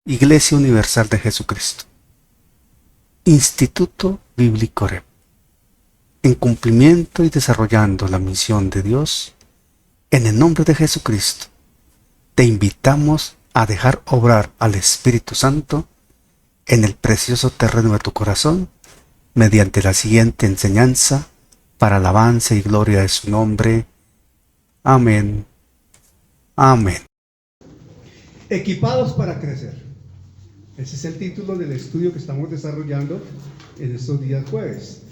Iglesia Universal de Jesucristo, Instituto Bíblico REP, en cumplimiento y desarrollando la misión de Dios, en el nombre de Jesucristo, te invitamos a dejar obrar al Espíritu Santo en el precioso terreno de tu corazón mediante la siguiente enseñanza para alabanza y gloria de su nombre. Amén. Amén. Equipados para crecer. Ese es el título del estudio que estamos desarrollando en estos días jueves.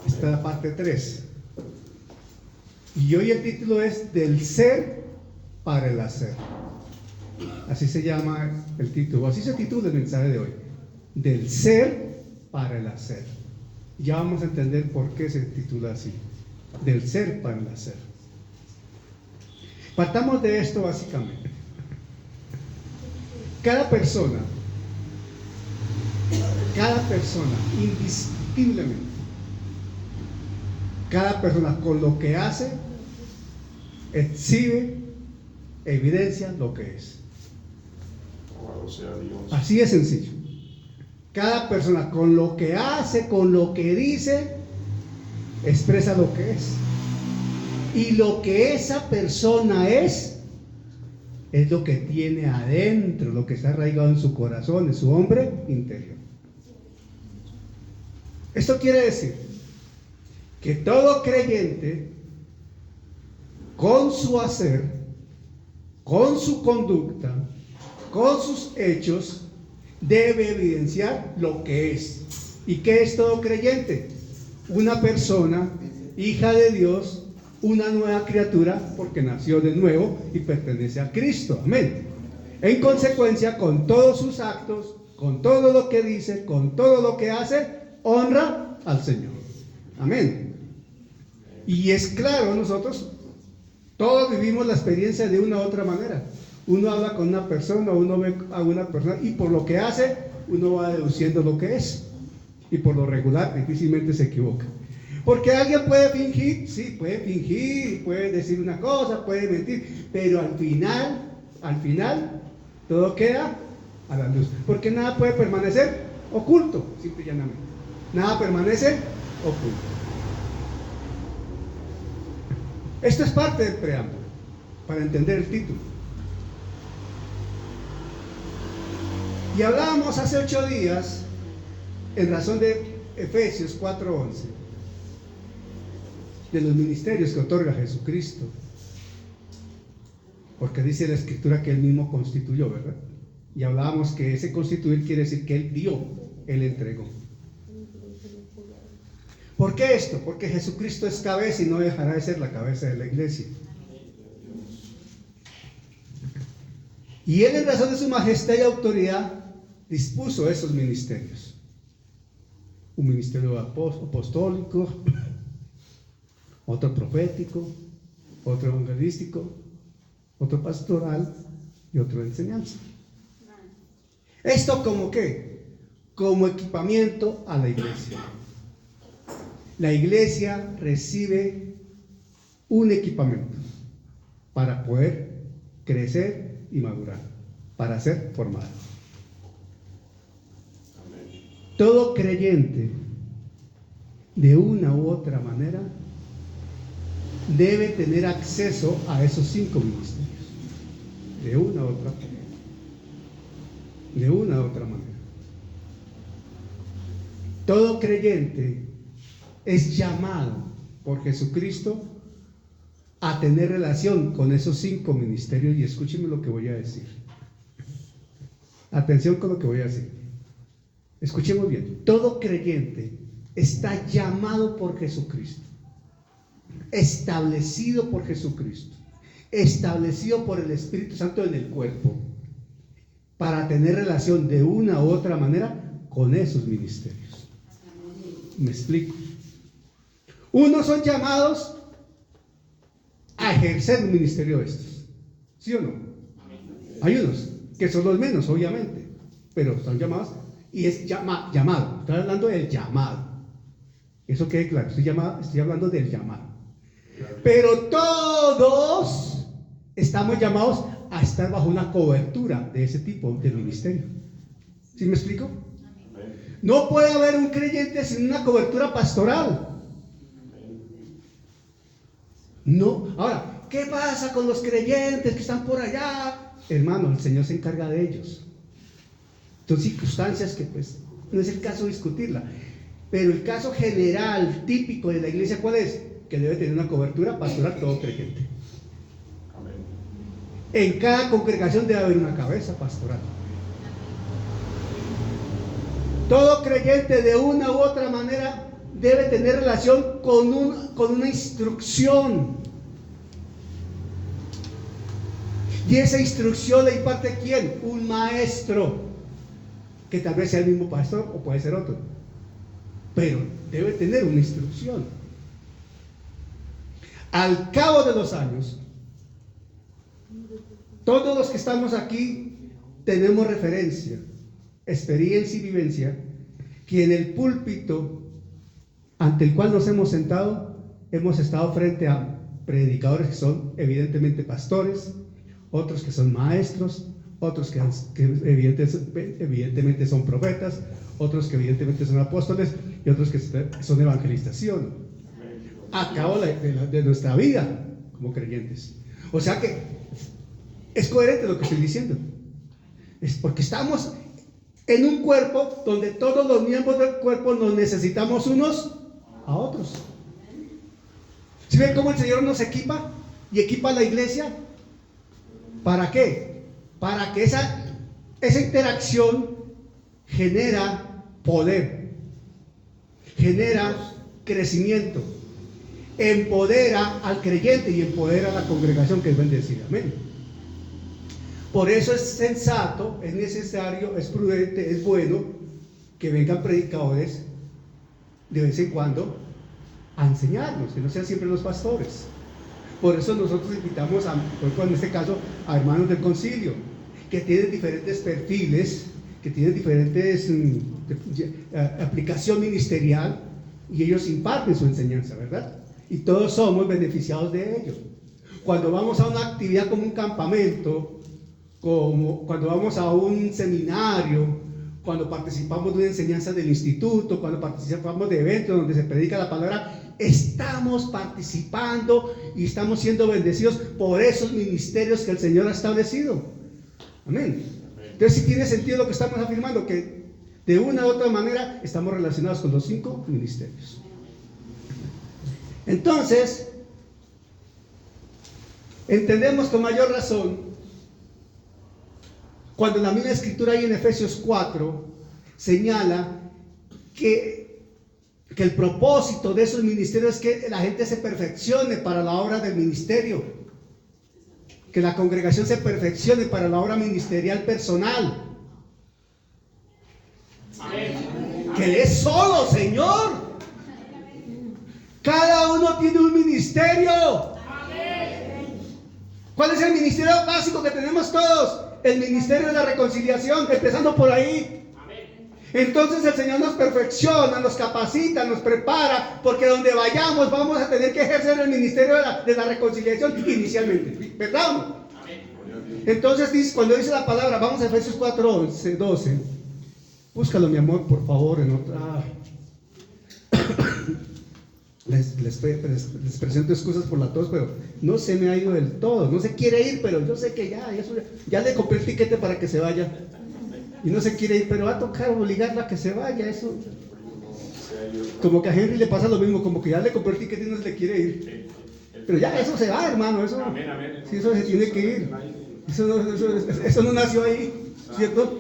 Esta es la parte 3. Y hoy el título es Del ser para el hacer. Así se llama el título, así se titula el mensaje de hoy. Del ser para el hacer. Ya vamos a entender por qué se titula así. Del ser para el hacer. Partamos de esto básicamente. Cada persona, indiscutiblemente, cada persona con lo que hace, exhibe, evidencia lo que es. Así de sencillo. Cada persona con lo que hace, con lo que dice, expresa lo que es. Y lo que esa persona es lo que tiene adentro, lo que está arraigado en su corazón, en su hombre interior. Esto quiere decir que todo creyente, con su hacer, con su conducta, con sus hechos, debe evidenciar lo que es. ¿Y qué es todo creyente? Una persona, hija de Dios, una nueva criatura, porque nació de nuevo y pertenece a Cristo. Amén. En consecuencia, con todos sus actos, con todo lo que dice, con todo lo que hace, honra al Señor. Amén. Y es claro, nosotros todos vivimos la experiencia de una u otra manera. Uno habla con una persona, uno ve a una persona y por lo que hace, uno va deduciendo lo que es. Y por lo regular, difícilmente se equivoca. Porque alguien puede fingir, sí, puede fingir, puede decir una cosa, puede mentir, pero al final, todo queda a la luz. Porque nada puede permanecer oculto, simple y llanamente. Nada permanece oculto. Esto es parte del preámbulo, para entender el título. Y hablábamos hace 8 días, en razón de Efesios 4:11, de los ministerios que otorga Jesucristo, porque dice la Escritura que Él mismo constituyó, ¿verdad? Y hablábamos que ese constituir quiere decir que Él dio, Él entregó. ¿Por qué esto? Porque Jesucristo es cabeza y no dejará de ser la cabeza de la iglesia. Y Él, en razón de su majestad y autoridad, dispuso esos ministerios. Un ministerio apostólico, otro profético, otro evangelístico, otro pastoral y otro de enseñanza. ¿Esto como qué? Como equipamiento a la iglesia. La iglesia recibe un equipamiento para poder crecer y madurar, para ser formada. Todo creyente, de una u otra manera, debe tener acceso a esos 5 ministerios, de una u otra manera. Todo creyente es llamado por Jesucristo a tener relación con esos 5 ministerios, y escúcheme lo que voy a decir. Atención con lo que voy a decir. Escuchemos bien. Todo creyente está llamado por Jesucristo, establecido por Jesucristo, establecido por el Espíritu Santo en el cuerpo, para tener relación de una u otra manera con esos ministerios. ¿Me explico? Unos son llamados a ejercer un ministerio de estos, ¿sí o no? Hay unos que son los menos, obviamente, pero están llamados, y es llamado. Estoy hablando del llamado. Eso quede claro, estoy hablando del llamado. Pero todos estamos llamados a a estar bajo una cobertura de ese tipo de ministerio. ¿Sí me explico? No puede haber un creyente sin una cobertura pastoral. No. Ahora, ¿qué pasa con los creyentes que están por allá? Hermano, el Señor se encarga de ellos. Son circunstancias que pues no es el caso discutirla. Pero el caso general, típico de la iglesia, ¿cuál es? Que debe tener una cobertura pastoral todo creyente. En cada congregación debe haber una cabeza pastoral. Todo creyente de una u otra manera debe tener relación con una instrucción. Y esa instrucción la imparte ¿quién? Un maestro, que tal vez sea el mismo pastor o puede ser otro. Pero debe tener una instrucción. Al cabo de los años, todos los que estamos aquí tenemos referencia, experiencia y vivencia, que en el púlpito ante el cual nos hemos sentado, hemos estado frente a predicadores que son evidentemente pastores, otros que son maestros, otros que evidentemente son profetas, otros que evidentemente son apóstoles y otros que son evangelistas, ¿sí o no? A cabo de nuestra vida como creyentes. O sea que es coherente lo que estoy diciendo. Es porque estamos en un cuerpo donde todos los miembros del cuerpo nos necesitamos unos a otros. ¿Sí ven cómo el Señor nos equipa y equipa a la iglesia? ¿Para qué? Para que esa interacción genera poder, genera crecimiento, empodera al creyente y empodera a la congregación que es bendecida. Amén. Por eso es sensato, es necesario, es prudente, es bueno que vengan predicadores de vez en cuando a enseñarnos, que no sean siempre los pastores. Por eso nosotros invitamos en este caso a hermanos del concilio, que tienen diferentes perfiles, que tienen diferentes aplicación ministerial, y ellos imparten su enseñanza, ¿verdad? Y todos somos beneficiados de ello. Cuando vamos a una actividad como un campamento, como cuando vamos a un seminario, cuando participamos de una enseñanza del instituto, cuando participamos de eventos donde se predica la palabra, estamos participando y estamos siendo bendecidos por esos ministerios que el Señor ha establecido. Amén. Entonces, sí tiene sentido lo que estamos afirmando, que de una u otra manera estamos relacionados con los 5 ministerios. Entonces, entendemos con mayor razón cuando la misma escritura ahí en Efesios 4 señala que el propósito de esos ministerios es que la gente se perfeccione para la obra del ministerio, que la congregación se perfeccione para la obra ministerial personal. Amén. Que Él es solo, Señor. Cada uno tiene un ministerio. Amén. ¿Cuál es el ministerio básico que tenemos todos? El ministerio de la reconciliación, empezando por ahí. Amén. Entonces el Señor nos perfecciona, nos capacita, nos prepara, porque donde vayamos vamos a tener que ejercer el ministerio de la reconciliación inicialmente, ¿verdad? Amén. Entonces cuando dice la palabra, vamos a Efesios 4, 12. Búscalo, mi amor, por favor, en otra. Les presento excusas por la tos, pero no se me ha ido del todo. No se quiere ir, pero yo sé que ya le compré el tiquete para que se vaya. Y no se quiere ir, pero va a tocar obligarla a que se vaya. Eso, como que a Henry le pasa lo mismo, como que ya le compré el tiquete y no se le quiere ir. Pero ya eso se va, hermano. Eso, sí, eso se tiene que ir. Eso no nació ahí, ¿cierto?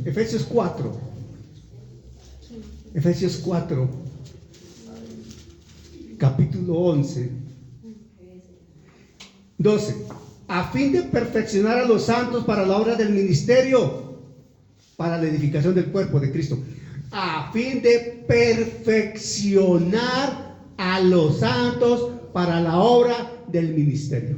Efesios 4. Efesios 4, capítulo 11, 12. A fin de perfeccionar a los santos para la obra del ministerio, para la edificación del cuerpo de Cristo. A fin de perfeccionar a los santos para la obra del ministerio.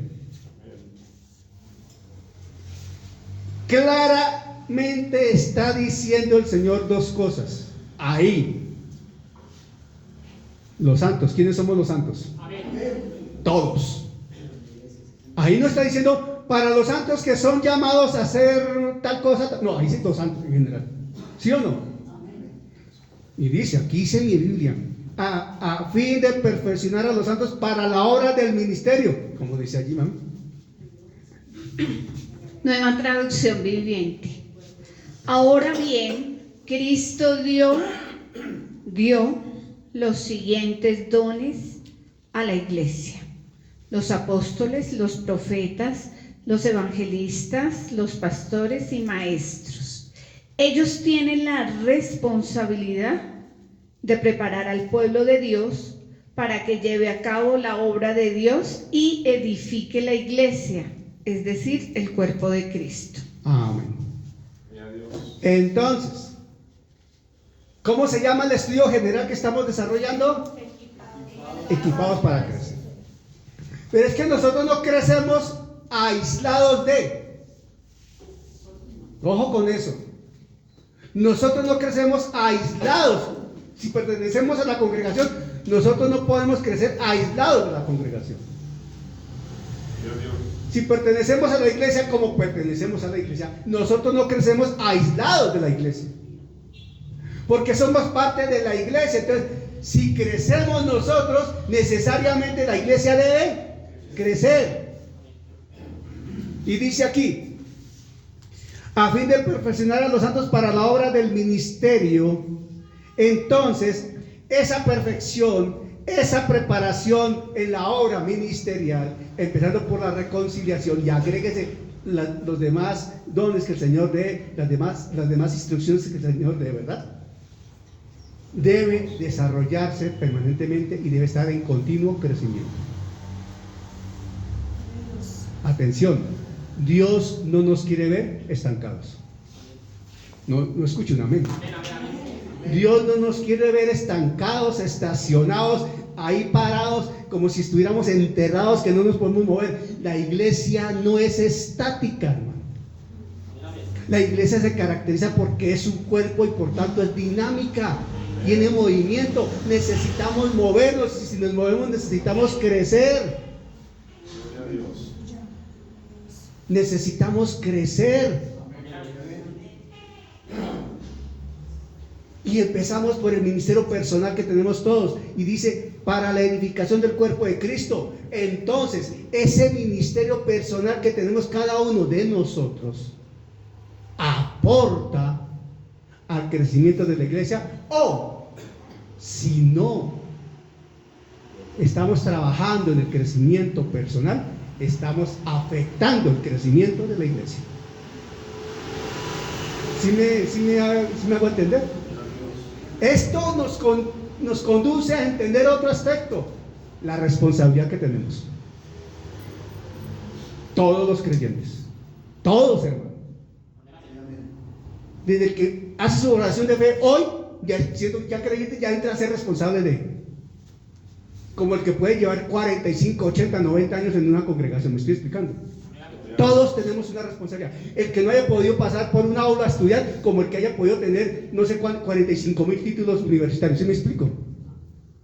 Claramente está diciendo el Señor dos cosas. Ahí, los santos, ¿quiénes somos los santos? Amén. Todos. Ahí no está diciendo para los santos que son llamados a hacer tal cosa. No, ahí dice los santos en general. ¿Sí o no? Y dice, aquí dice mi Biblia, a fin de perfeccionar a los santos para la obra del ministerio. Como dice allí, mami. Nueva traducción viviente. Ahora bien, Cristo dio los siguientes dones a la iglesia: los apóstoles, los profetas, los evangelistas, los pastores y maestros. Ellos tienen la responsabilidad de preparar al pueblo de Dios para que lleve a cabo la obra de Dios y edifique la iglesia, es decir, el cuerpo de Cristo. Amén. Entonces, ¿cómo se llama el estudio general que estamos desarrollando? Equipados para crecer. Pero es que nosotros no crecemos aislados de. Ojo con eso. Nosotros no crecemos aislados. Si pertenecemos a la congregación, nosotros no podemos crecer aislados de la congregación. Si pertenecemos a la iglesia como pertenecemos a la iglesia, nosotros no crecemos aislados de la iglesia, porque somos parte de la iglesia. Entonces, si crecemos nosotros, necesariamente la iglesia debe crecer. Y dice aquí, a fin de perfeccionar a los santos para la obra del ministerio. Entonces, esa perfección, esa preparación en la obra ministerial, empezando por la reconciliación, y agréguese los demás dones que el Señor dé, las demás instrucciones que el Señor dé, ¿verdad? Debe desarrollarse permanentemente y debe estar en continuo crecimiento. Atención, Dios no nos quiere ver estancados. No escucho un amén. Dios no nos quiere ver estancados, estacionados, ahí parados, como si estuviéramos enterrados, que no nos podemos mover. La iglesia no es estática, hermano. La iglesia se caracteriza porque es un cuerpo y por tanto es dinámica, tiene movimiento. Necesitamos movernos, y si nos movemos necesitamos crecer. Necesitamos crecer. Y empezamos por el ministerio personal que tenemos todos. Y dice, para la edificación del cuerpo de Cristo. Entonces, ese ministerio personal que tenemos cada uno de nosotros aporta al crecimiento de la iglesia. O, si no estamos trabajando en el crecimiento personal, estamos afectando el crecimiento de la iglesia. ¿Sí me hago entender? Esto nos conduce a entender otro aspecto: la responsabilidad que tenemos. Todos los creyentes, todos, hermanos, desde el que hace su oración de fe hoy, siendo ya creyente, ya entra a ser responsable de, como el que puede llevar 45, 80, 90 años en una congregación. ¿Me estoy explicando? Todos tenemos una responsabilidad. El que no haya podido pasar por una aula a estudiar, como el que haya podido tener, no sé cuántos, 45,000 títulos universitarios. ¿Sí me explico?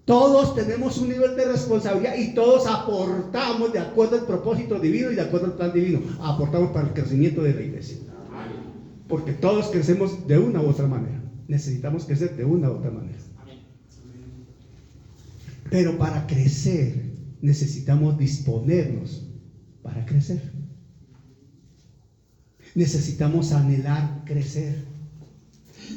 Todos tenemos un nivel de responsabilidad y todos aportamos de acuerdo al propósito divino y de acuerdo al plan divino. Aportamos para el crecimiento de la iglesia. Porque todos crecemos de una u otra manera. Necesitamos crecer de una u otra manera. Pero para crecer necesitamos disponernos para crecer. Necesitamos anhelar crecer.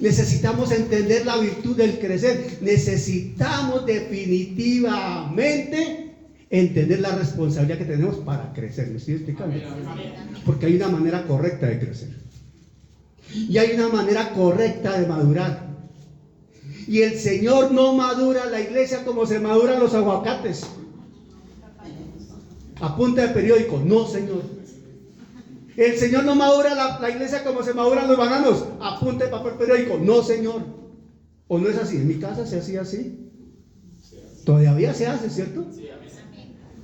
Necesitamos entender la virtud del crecer. Necesitamos definitivamente entender la responsabilidad que tenemos para crecer. ¿Me estoy explicando? Porque hay una manera correcta de crecer. Y hay una manera correcta de madurar. Y el Señor no madura la iglesia como se maduran los aguacates, a punta de periódico. No, Señor. El Señor no madura la iglesia como se maduran los bananos, a punta de papel periódico. No, Señor. ¿O no es así? En mi casa se hacía así. Todavía se hace, ¿cierto?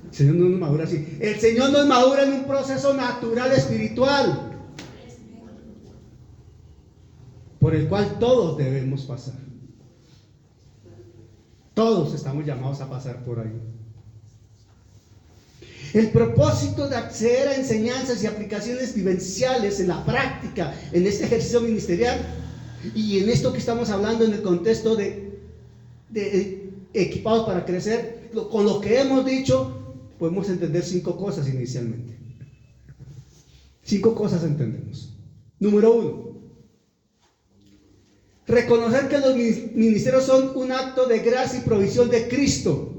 El Señor no nos madura así. El Señor nos madura en un proceso natural espiritual, por el cual todos debemos pasar. Todos estamos llamados a pasar por ahí. El propósito de acceder a enseñanzas y aplicaciones vivenciales en la práctica, en este ejercicio ministerial y en esto que estamos hablando en el contexto de equipados para crecer, con lo que hemos dicho, podemos entender 5 cosas inicialmente. 5 cosas entendemos. Número 1. Reconocer que los ministerios son un acto de gracia y provisión de Cristo,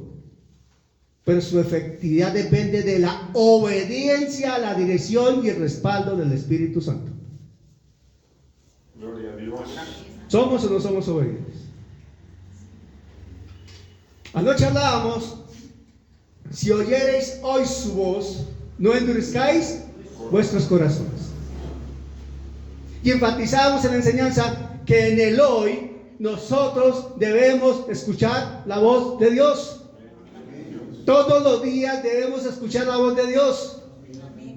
pero su efectividad depende de la obediencia a la dirección y el respaldo del Espíritu Santo. Gloria a Dios. ¿Somos o no somos obedientes? Anoche hablábamos, si oyereis hoy su voz, no endurezcáis vuestros corazones. Y enfatizamos en la enseñanza que en el hoy nosotros debemos escuchar la voz de Dios. Todos los días debemos escuchar la voz de Dios,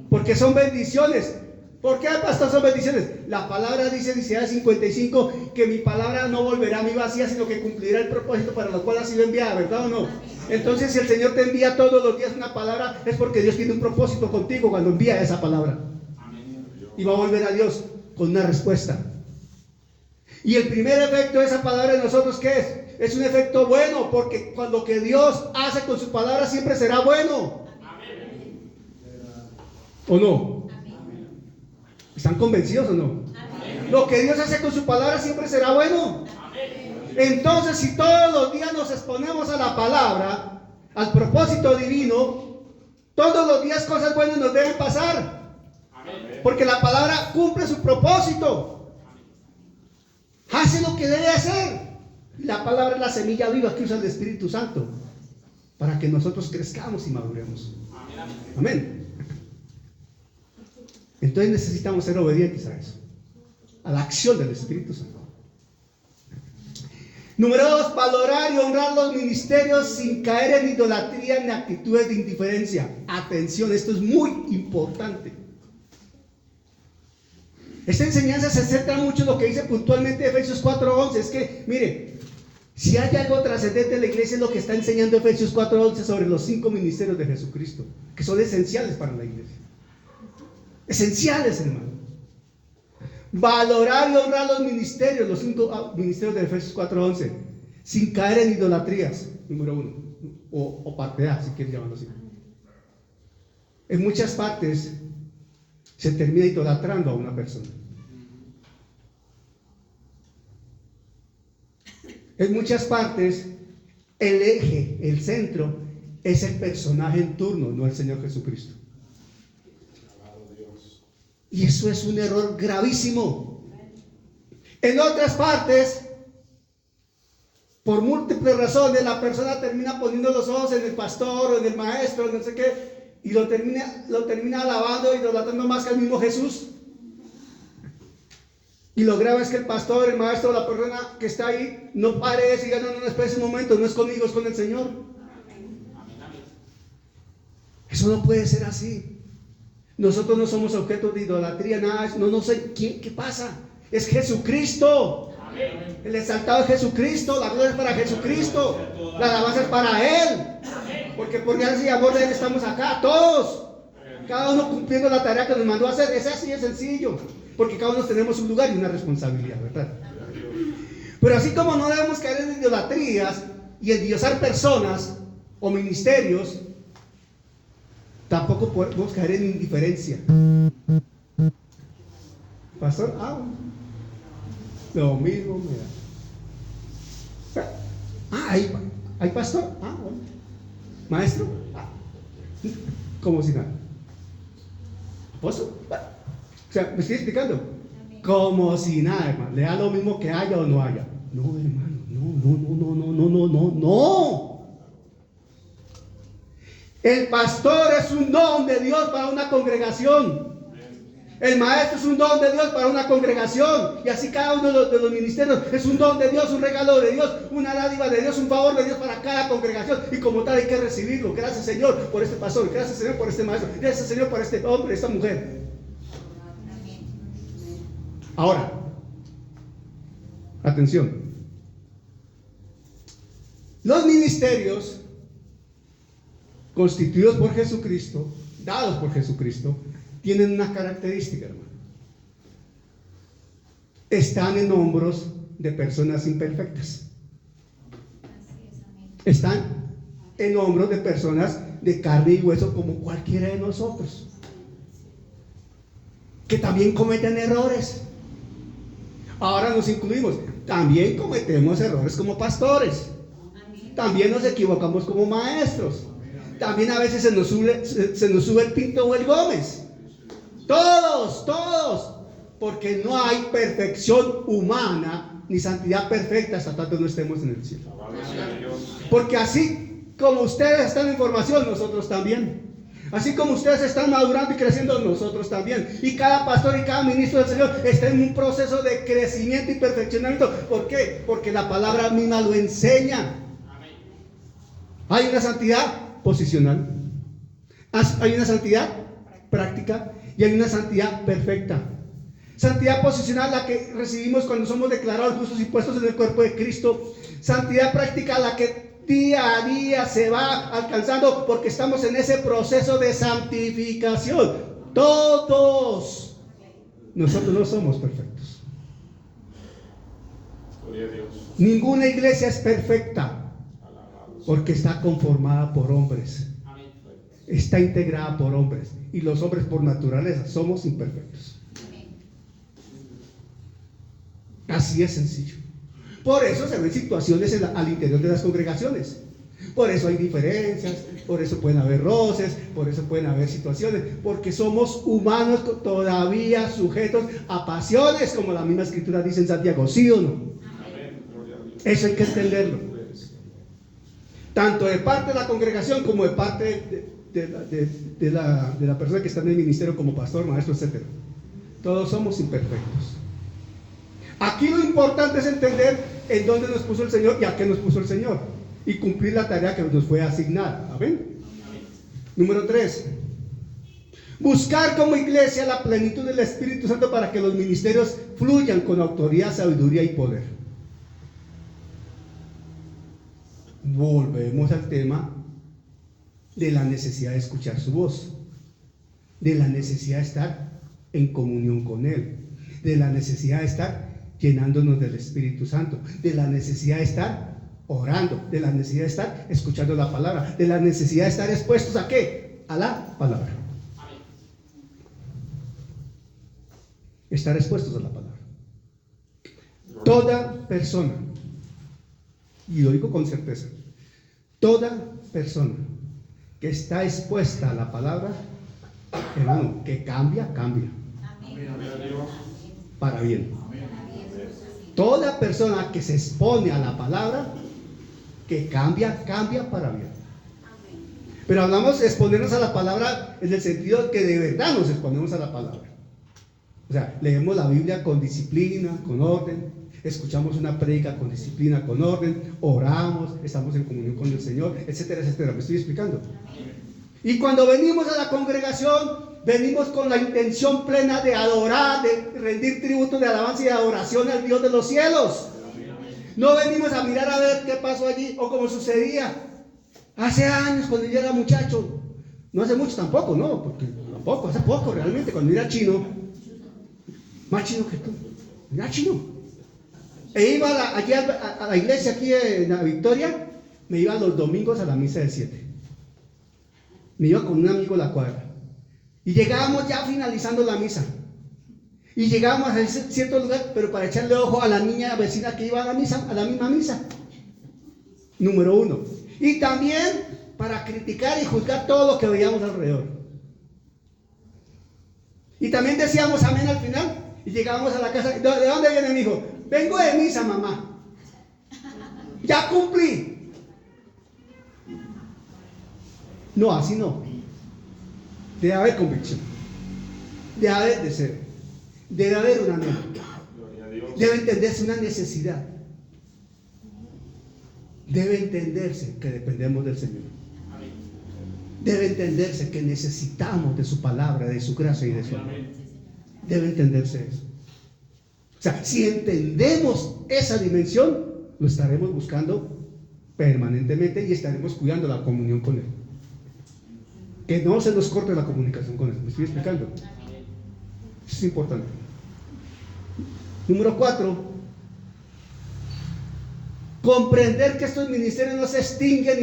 porque son bendiciones. ¿Por qué, pastor, son bendiciones? La palabra dice en Isaías 55 que mi palabra no volverá a mí vacía, sino que cumplirá el propósito para lo cual ha sido enviada, ¿verdad o no? Entonces, si el Señor te envía todos los días una palabra, es porque Dios tiene un propósito contigo cuando envía esa palabra. Y va a volver a Dios con una respuesta. Y el primer efecto de esa palabra en nosotros, ¿qué es? Es un efecto bueno, porque cuando que Dios hace con su palabra siempre será bueno. ¿O no? ¿Están convencidos o no? Lo que Dios hace con su palabra siempre será bueno. Entonces, si todos los días nos exponemos a la palabra, al propósito divino, todos los días cosas buenas nos deben pasar. Porque la palabra cumple su propósito. Hace lo que debe hacer. La palabra es la semilla viva que usa el Espíritu Santo para que nosotros crezcamos y maduremos. Amén. Entonces necesitamos ser obedientes a eso, a la acción del Espíritu Santo. Número 2, valorar y honrar los ministerios sin caer en idolatría ni actitudes de indiferencia. Atención, esto es muy importante. Esta enseñanza se centra mucho en lo que dice puntualmente Efesios 4:11. Es que, mire, si hay algo trascendente en la iglesia es lo que está enseñando Efesios 4:11 sobre los 5 ministerios de Jesucristo, que son esenciales para la iglesia. Esenciales, hermano. Valorar y honrar los 5 ministerios de Efesios 4:11, sin caer en idolatrías, número 1, o partear, si quieres llamarlo así. En muchas partes se termina idolatrando a una persona. En muchas partes el eje, el centro, es el personaje en turno, no el Señor Jesucristo. Y eso es un error gravísimo. En otras partes, por múltiples razones, la persona termina poniendo los ojos en el pastor o en el maestro, no sé qué, y lo termina alabando y idolatrando más que al mismo Jesús. Y lo grave es que el pastor, el maestro, la persona que está ahí, no pare de decir, no, espera ese momento, no es conmigo, es con el Señor. Eso no puede ser así. Nosotros no somos objetos de idolatría, nada, no sé qué pasa. Es Jesucristo. El exaltado es Jesucristo, la gloria es para Jesucristo, la alabanza es para Él. Porque por gracia y amor de Él estamos acá, todos. Cada uno cumpliendo la tarea que nos mandó a hacer. Es así de sencillo. Porque cada uno tenemos un lugar y una responsabilidad, ¿verdad? Pero así como no debemos caer en idolatrías y endiosar personas o ministerios, tampoco podemos caer en indiferencia. Pastor, lo mismo me da. ¿Hay pastor? Bueno. Maestro, como si nada. Apóstol, o sea, me estoy explicando. Como si nada, hermano. Le da lo mismo que haya o no haya. No, hermano, no. El pastor es un don de Dios para una congregación. El maestro es un don de Dios para una congregación. Y así cada uno de los ministerios es un don de Dios, un regalo de Dios, una dádiva de Dios, un favor de Dios para cada congregación. Y como tal hay que recibirlo. Gracias, Señor, por este pastor. Gracias, Señor, por este maestro. Gracias, Señor, por este hombre, esta mujer. Ahora, atención. Los ministerios constituidos por Jesucristo, dados por Jesucristo, tienen una característica, hermano. Están en hombros de personas imperfectas. Están en hombros de personas de carne y hueso como cualquiera de nosotros, que también cometen errores. Ahora nos incluimos, también cometemos errores como pastores, también nos equivocamos como maestros, también a veces se nos sube el Pinto o el Gómez. Todos, porque no hay perfección humana ni santidad perfecta hasta tanto no estemos en el cielo. Porque así como ustedes están en formación, nosotros también. Así como ustedes están madurando y creciendo, nosotros también. Y cada pastor y cada ministro del Señor está en un proceso de crecimiento y perfeccionamiento. ¿Por qué? Porque la palabra misma lo enseña. Hay una santidad posicional, hay una santidad práctica y hay una santidad perfecta. Santidad posicional, la que recibimos cuando somos declarados justos y puestos en el cuerpo de Cristo. Santidad práctica, la que día a día se va alcanzando porque estamos en ese proceso de santificación. Todos. Nosotros no somos perfectos. Ninguna iglesia es perfecta porque está conformada por hombres. Está integrada por hombres. Y los hombres por naturaleza somos imperfectos. Así es sencillo. Por eso se ven situaciones al interior de las congregaciones. Por eso hay diferencias, por eso pueden haber roces, por eso pueden haber situaciones, porque somos humanos todavía sujetos a pasiones, como la misma escritura dice en Santiago, ¿sí o no? Eso hay que entenderlo. Tanto de parte de la congregación como de parte de la persona que está en el ministerio como pastor, maestro, etc. Todos somos imperfectos. Aquí lo importante es entender en dónde nos puso el Señor y a qué nos puso el Señor y cumplir la tarea que nos fue asignada. ¿Amén? Número 3. Buscar como iglesia la plenitud del Espíritu Santo para que los ministerios fluyan con autoridad, sabiduría y poder. Volvemos al tema de la necesidad de escuchar su voz, de la necesidad de estar en comunión con Él, de la necesidad de estar llenándonos del Espíritu Santo, de la necesidad de estar orando, de la necesidad de estar escuchando la palabra, de la necesidad de estar expuestos ¿a qué? A la palabra. Estar expuestos a la palabra. Toda persona, y lo digo con certeza, toda persona que está expuesta a la palabra, hermano, que cambia, para bien. Toda persona que se expone a la palabra, que cambia para bien. Pero hablamos de exponernos a la palabra en el sentido que de verdad nos exponemos a la palabra. O sea, leemos la Biblia con disciplina, con orden, escuchamos una prédica con disciplina, con orden, oramos, estamos en comunión con el Señor, etcétera, etcétera. ¿Me estoy explicando? Y cuando venimos a la congregación, venimos con la intención plena de adorar, de rendir tributo de alabanza y de adoración al Dios de los cielos. No venimos a mirar a ver qué pasó allí o cómo sucedía hace años cuando yo era muchacho. No hace mucho tampoco, no, porque tampoco, hace poco realmente, cuando era chino, más chino que tú, era chino. E iba allí a la iglesia aquí en la Victoria, me iba los domingos a la misa de 7. Me iba con un amigo a la cuadra. Y llegábamos ya finalizando la misa. Y llegábamos a cierto lugar, pero para echarle ojo a la niña vecina que iba a la misa, a la misma misa. Número 1. Y también para criticar y juzgar todo lo que veíamos alrededor. Y también decíamos amén al final. Y llegábamos a la casa. ¿De dónde viene mi hijo? Vengo de misa, mamá. Ya cumplí. No, así no. Debe haber convicción. Debe haber deseo. Debe haber una anhelo. Debe entenderse una necesidad. Debe entenderse que dependemos del Señor. Debe entenderse que necesitamos de su palabra, de su gracia y de su amor. Debe entenderse eso. O sea, si entendemos esa dimensión, lo estaremos buscando permanentemente y estaremos cuidando la comunión con Él. Que no se nos corte la comunicación con eso. ¿Me estoy explicando? Eso es importante. Número 4. Comprender que estos ministerios no se extinguen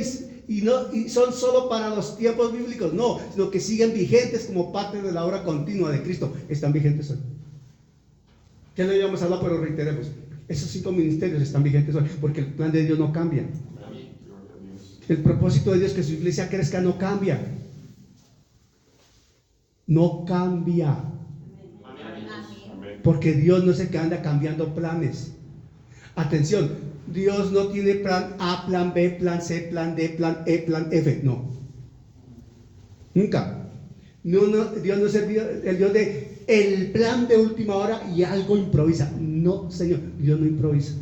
y son solo para los tiempos bíblicos. No, sino que siguen vigentes como parte de la obra continua de Cristo. Están vigentes hoy. Ya lo habíamos hablado, pero reiteremos. Esos 5 ministerios están vigentes hoy, porque el plan de Dios no cambia. El propósito de Dios es que su iglesia crezca, no cambia. No cambia. Porque Dios no se anda cambiando planes. Atención, Dios no tiene plan A, plan B, plan C, plan D, plan E, plan F. No. Nunca. Dios no es el Dios de el plan de última hora y algo improvisa. No, Señor, Dios no improvisa.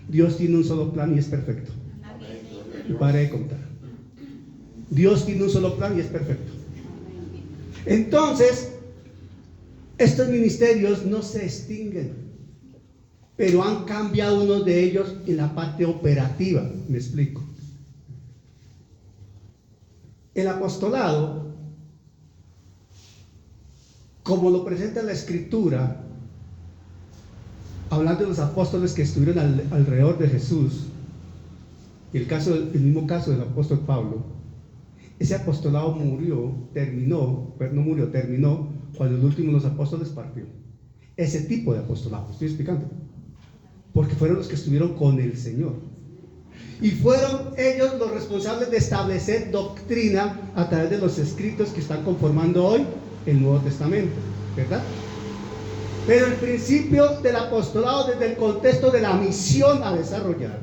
Dios tiene un solo plan y es perfecto. Y pare de contar. Dios tiene un solo plan y es perfecto. Entonces, estos ministerios no se extinguen, pero han cambiado unos de ellos en la parte operativa. Me explico. El apostolado, como lo presenta la Escritura, hablando de los apóstoles que estuvieron alrededor de Jesús, el mismo caso del apóstol Pablo, ese apostolado terminó cuando el último de los apóstoles partió. Ese tipo de apostolado, estoy explicando, porque fueron los que estuvieron con el Señor y fueron ellos los responsables de establecer doctrina a través de los escritos que están conformando hoy el Nuevo Testamento, ¿verdad? Pero el principio del apostolado desde el contexto de la misión a desarrollar,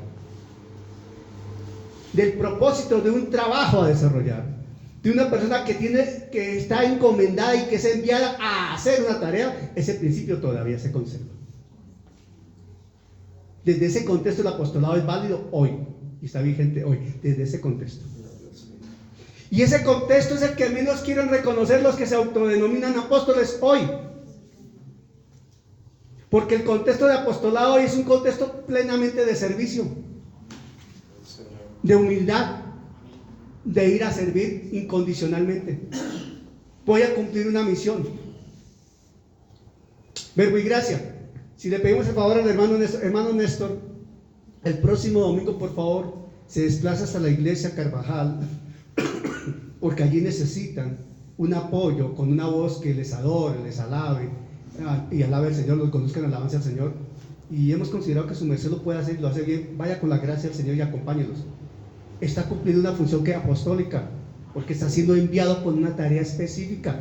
del propósito de un trabajo a desarrollar, de una persona que está encomendada y que es enviada a hacer una tarea, ese principio todavía se conserva. Desde ese contexto el apostolado es válido hoy y está vigente hoy, desde ese contexto. Y ese contexto es el que menos quieren reconocer los que se autodenominan apóstoles hoy. Porque el contexto de apostolado hoy es un contexto plenamente de servicio, de humildad, de ir a servir incondicionalmente. Voy a cumplir una misión. Verbo y gracia. Si le pedimos el favor al hermano Néstor, el próximo domingo, por favor, se desplaza hasta la iglesia Carvajal, porque allí necesitan un apoyo con una voz que les adore, les alabe y alabe al Señor, los conduzcan a alabanza al Señor. Y hemos considerado que su merced lo puede hacer, lo hace bien. Vaya con la gracia del Señor y acompáñelos. Está cumpliendo una función que es apostólica, porque está siendo enviado con una tarea específica.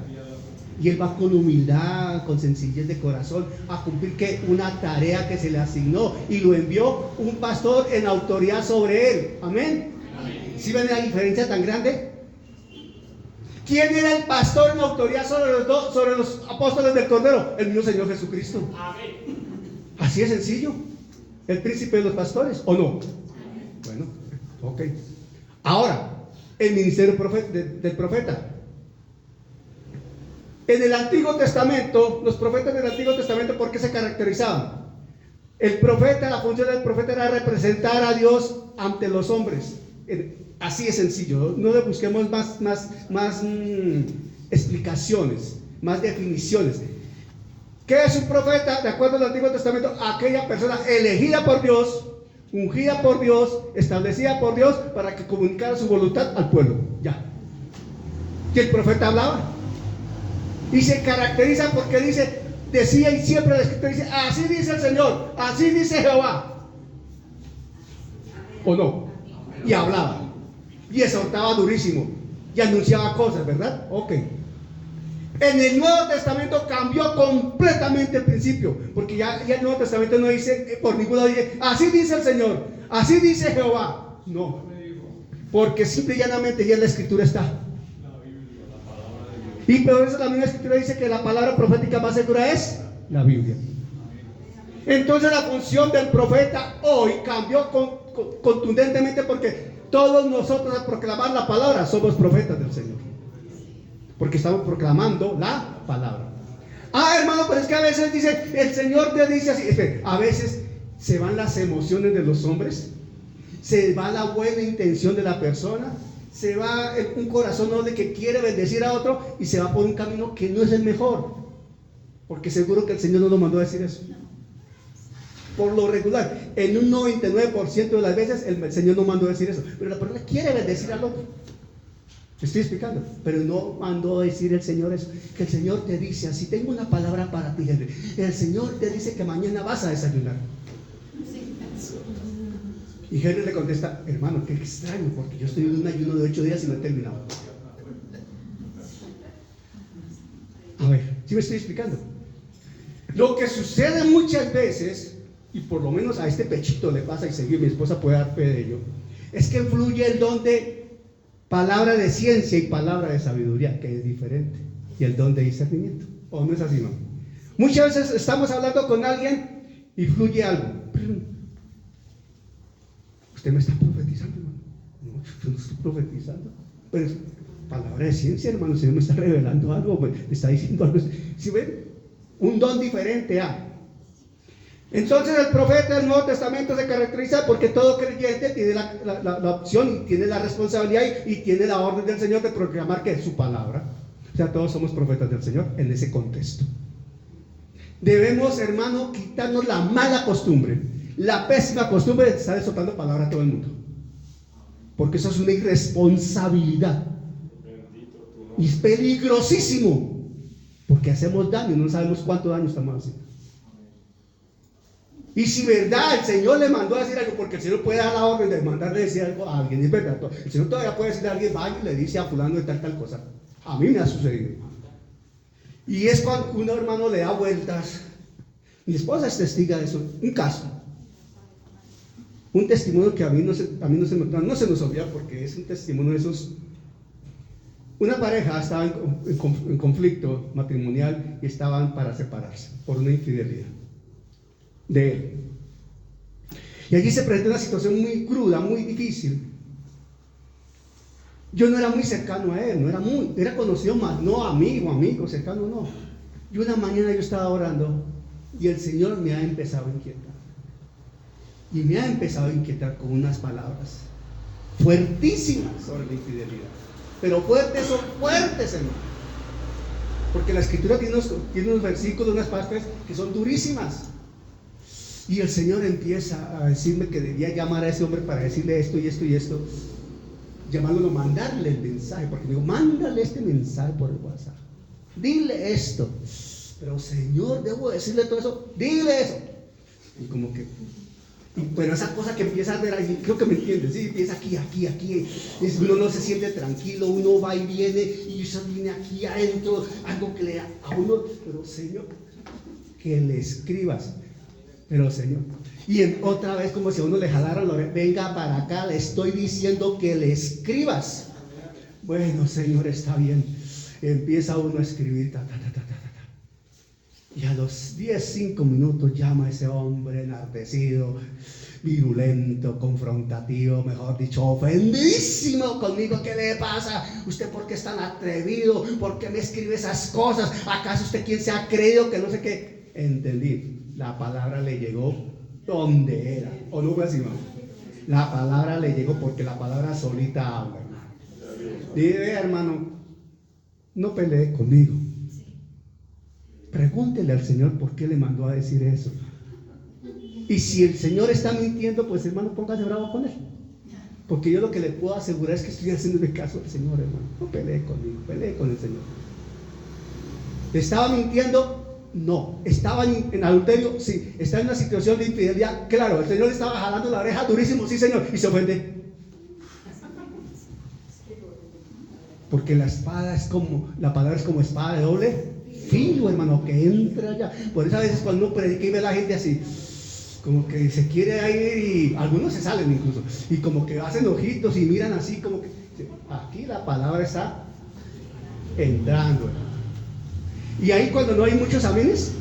Y él va con humildad, con sencillez de corazón a cumplir una tarea que se le asignó, y lo envió un pastor en autoridad sobre él. Amén. ¿Sí ven la diferencia tan grande? ¿Quién era el pastor en autoridad sobre los apóstoles del Cordero? El mismo Señor Jesucristo. Amén. Así es sencillo. El príncipe de los pastores, ¿o no? Bueno, ok. Ahora, el ministerio del profeta. En el Antiguo Testamento, los profetas del Antiguo Testamento, ¿por qué se caracterizaban? El profeta, la función del profeta era representar a Dios ante los hombres. Así es sencillo. No le busquemos más explicaciones, más definiciones. ¿Qué es un profeta? De acuerdo al Antiguo Testamento, aquella persona elegida por Dios, ungida por Dios, establecida por Dios para que comunicara su voluntad al pueblo. Ya. Y el profeta hablaba. Y se caracteriza porque decía, y siempre la Escritura dice: así dice el Señor, así dice Jehová. ¿O no? Y hablaba. Y exhortaba durísimo. Y anunciaba cosas, ¿verdad? Ok. En el Nuevo Testamento cambió completamente el principio, porque ya el Nuevo Testamento no dice, por ningún lado dice, así dice el Señor, así dice Jehová. No, porque simple y llanamente ya la Escritura está. Y por eso la misma Escritura dice que la palabra profética más segura es la Biblia. Entonces la función del profeta hoy cambió contundentemente, porque todos nosotros al proclamar la palabra somos profetas del Señor, porque estamos proclamando la palabra. Hermano, pero es que a veces dice, el Señor te dice así. A veces se van las emociones de los hombres, se va la buena intención de la persona, se va en un corazón noble que quiere bendecir a otro y se va por un camino que no es el mejor, porque seguro que el Señor no nos mandó a decir eso. Por lo regular, en un 99% de las veces el Señor no mandó a decir eso, pero la persona quiere bendecir al otro. Te estoy explicando, pero no mandó a decir el Señor eso. Que el Señor te dice así: tengo una palabra para ti, Henry. El Señor te dice que mañana vas a desayunar. Y Henry le contesta: hermano, qué extraño, porque yo estoy en un ayuno de 8 días y no he terminado. A ver, ¿sí me estoy explicando? Lo que sucede muchas veces, y por lo menos a este pechito le pasa, y seguir, mi esposa puede dar fe de ello, es que fluye el don de palabra de ciencia y palabra de sabiduría, que es diferente, y el don de discernimiento. ¿O no es así, no? Muchas veces estamos hablando con alguien y fluye algo. Usted me está profetizando, hermano. No, yo no estoy profetizando. Pero es palabra de ciencia, hermano. El Señor me está revelando algo, me está diciendo algo. ¿Sí ven? Un don diferente a. Entonces el profeta del Nuevo Testamento se caracteriza porque todo creyente tiene la opción y tiene la responsabilidad y tiene la orden del Señor de proclamar que es su palabra. O sea, todos somos profetas del Señor en ese contexto. Debemos, hermano, quitarnos la mala costumbre, la pésima costumbre de estar soltando palabra a todo el mundo, porque eso es una irresponsabilidad y es peligrosísimo, porque hacemos daño, no sabemos cuánto daño estamos haciendo. Y si verdad el Señor le mandó a decir algo, porque el Señor puede dar la orden de mandarle a decir algo a alguien, es verdad, el Señor todavía puede decirle a alguien: vaya y le dice a fulano de tal cosa. A mí me ha sucedido. Y es cuando un hermano le da vueltas. Mi esposa es testiga de eso. Un caso, un testimonio que a mí no se nos olvida, porque es un testimonio de esos. Una pareja estaba en conflicto matrimonial y estaban para separarse por una infidelidad de él. Y allí se presenta una situación muy cruda, muy difícil. Yo no era muy cercano a él, era conocido más, no amigo, cercano no. Y una mañana yo estaba orando y el Señor me ha empezado a inquietar. Y me ha empezado a inquietar con unas palabras fuertísimas sobre la infidelidad. Pero fuertes son fuertes, hermano. Porque la Escritura tiene unos versículos, unas partes que son durísimas. Y el Señor empieza a decirme que debía llamar a ese hombre para decirle esto y esto y esto. Llamándolo, mandarle el mensaje. Porque digo: mándale este mensaje por el WhatsApp. Dile esto. Pero Señor, ¿debo decirle todo eso? Dile eso. Y como que... Pero esa cosa que empieza a ver ahí, creo que me entiendes, ¿sí? Empieza aquí. Uno no se siente tranquilo, uno va y viene, y eso viene aquí adentro, algo que le da a uno. Pero Señor, que le escribas. Pero Señor, y otra vez como si a uno le jalaran la oreja: venga para acá, le estoy diciendo que le escribas. Bueno, Señor, está bien. Empieza uno a escribir, y a los 5 minutos llama a ese hombre enardecido, virulento, confrontativo, mejor dicho, ofendidísimo conmigo. ¿Qué le pasa? ¿Usted por qué es tan atrevido? ¿Por qué me escribe esas cosas? ¿Acaso usted quién se ha creído que no sé qué? Entendí. La palabra le llegó donde era. ¿O no fue así, hermano? La palabra le llegó porque la palabra solita habla, hermano. Dile: hermano, no pelee conmigo. Pregúntele al Señor por qué le mandó a decir eso. Y si el Señor está mintiendo, pues hermano, póngase bravo con él. Porque yo lo que le puedo asegurar es que estoy haciéndole caso al Señor, hermano. No pelee conmigo, pelee con el Señor. ¿Estaba mintiendo? No. ¿Estaba en adulterio? Sí. ¿Está en una situación de infidelidad? Claro. El Señor le estaba jalando la oreja durísimo, sí, Señor. Y se ofende. Porque la palabra es como espada de doble filo, hermano, que entra allá. Por eso a veces cuando uno predica y ve a la gente así, como que se quiere ir, y algunos se salen incluso, y como que hacen ojitos y miran así, como que aquí la palabra está entrando, hermano. Y ahí cuando no hay muchos amenes,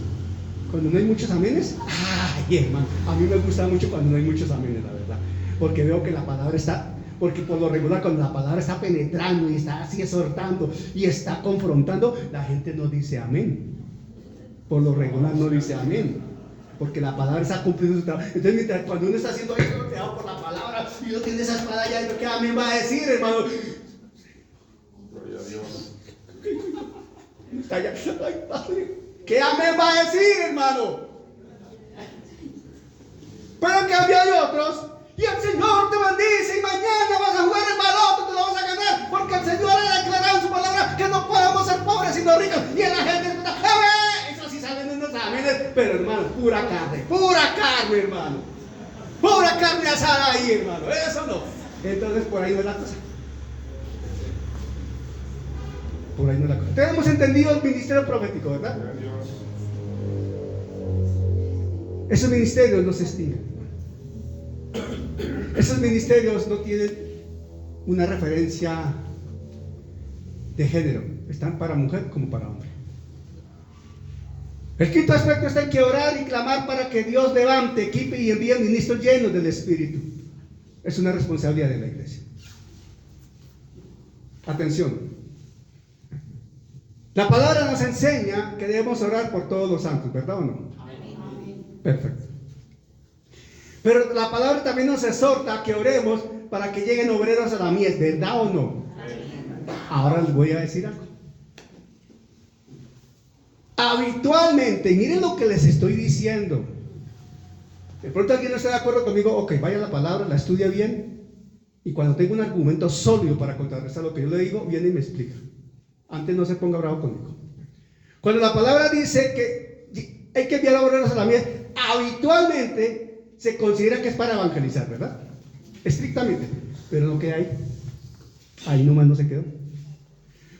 ay, hermano, a mí me gusta mucho cuando no hay muchos amenes, la verdad, porque veo que la palabra está, porque por lo regular cuando la palabra está penetrando y está así exhortando y está confrontando, la gente no dice amén. Por lo regular no dice amén, porque la palabra está cumpliendo su trabajo. Entonces mientras cuando uno está haciendo ahí rodeado por la palabra y uno tiene esa espada allá, ¿qué amén va a decir, hermano? Está allá. Ay, Padre, ¿qué amén va a decir, hermano? Pero en cambio hay otros, y el Señor te bendice, y mañana vas a jugar el baloto, te lo vas a ganar, porque el Señor ha declarado en su palabra que no podemos ser pobres sino ricos. Y la gente está, ¡amén! Eso sí salen unos amenes, pero hermano, pura carne, hermano. Pura carne asada ahí, hermano. Eso no. Entonces por ahí no es la cosa. Por ahí no es la cosa. Tenemos entendido el ministerio profético, ¿verdad? Esos ministerios no se extinguen. Esos ministerios no tienen una referencia de género. Están para mujer como para hombre. El quinto aspecto está en que orar y clamar para que Dios levante, equipe y envíe ministros llenos del Espíritu. Es una responsabilidad de la iglesia. Atención. La palabra nos enseña que debemos orar por todos los santos, ¿verdad o no? Perfecto. Pero la palabra también nos exhorta a que oremos para que lleguen obreros a la mies, ¿verdad o no? Ahora les voy a decir algo. Habitualmente, y miren lo que les estoy diciendo. De pronto alguien no está de acuerdo conmigo, ok, vaya a la palabra, la estudia bien, y cuando tenga un argumento sólido para contrarrestar lo que yo le digo, viene y me explica. Antes no se ponga bravo conmigo. Cuando la palabra dice que hay que enviar a obreros a la mies, habitualmente se considera que es para evangelizar, ¿verdad? Estrictamente, pero no queda ahí. Ahí nomás no se quedó.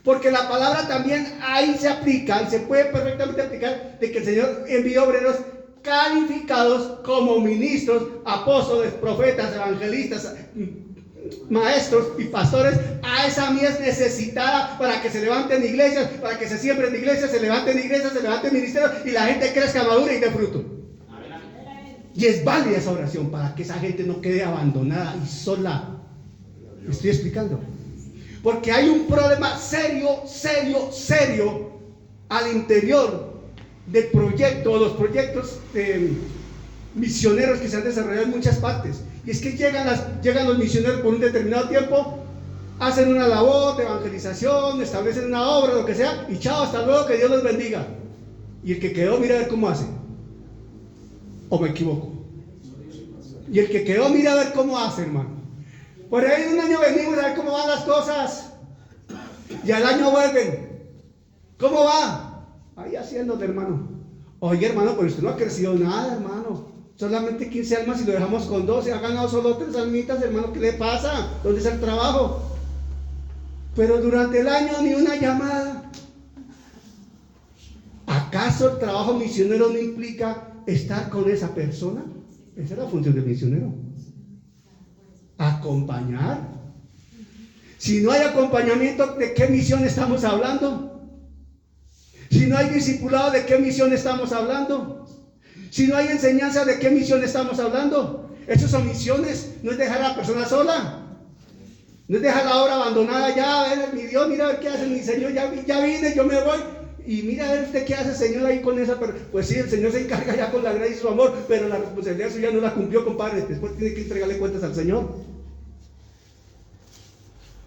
Porque la palabra también ahí se aplica, y se puede perfectamente aplicar, de que el Señor envía obreros calificados como ministros, apóstoles, profetas, evangelistas, maestros y pastores a esa mies necesitada para que se levanten iglesias, para que se siembren iglesias, se levanten ministerios y la gente crezca, madura y dé fruto. Y es válida esa oración para que esa gente no quede abandonada y sola. ¿Me estoy explicando? Porque hay un problema serio al interior del proyecto, los proyectos misioneros que se han desarrollado en muchas partes. Y es que llegan los misioneros por un determinado tiempo, hacen una labor de evangelización, establecen una obra, lo que sea, y chao, hasta luego, que Dios los bendiga. Y el que quedó, mira a ver cómo hace. ¿O me equivoco? Y el que quedó, mira a ver cómo hace, hermano. Por ahí un año venimos a ver cómo van las cosas. Y al año vuelven. ¿Cómo va? Ahí haciéndole, hermano. Oye, hermano, pero usted no ha crecido nada, hermano. Solamente 15 almas y lo dejamos con 12. Ha ganado solo 3 almitas, hermano. ¿Qué le pasa? ¿Dónde está el trabajo? Pero durante el año ni una llamada. ¿Acaso el trabajo misionero no implica estar con esa persona? Esa es la función del misionero. Acompañar. Si no hay acompañamiento, ¿de qué misión estamos hablando? Si no hay discipulado, ¿de qué misión estamos hablando? Si no hay enseñanza, ¿de qué misión estamos hablando? Esas son misiones, no es dejar a la persona sola. No es dejar la obra abandonada ya, a ver, mi Dios, mira a ver qué hace mi Señor, ya vine, yo me voy. Y mira a ver usted qué hace el Señor ahí con esa persona. Pues sí, el Señor se encarga ya con la gracia y su amor, pero la responsabilidad suya no la cumplió, compadre. Después tiene que entregarle cuentas al Señor.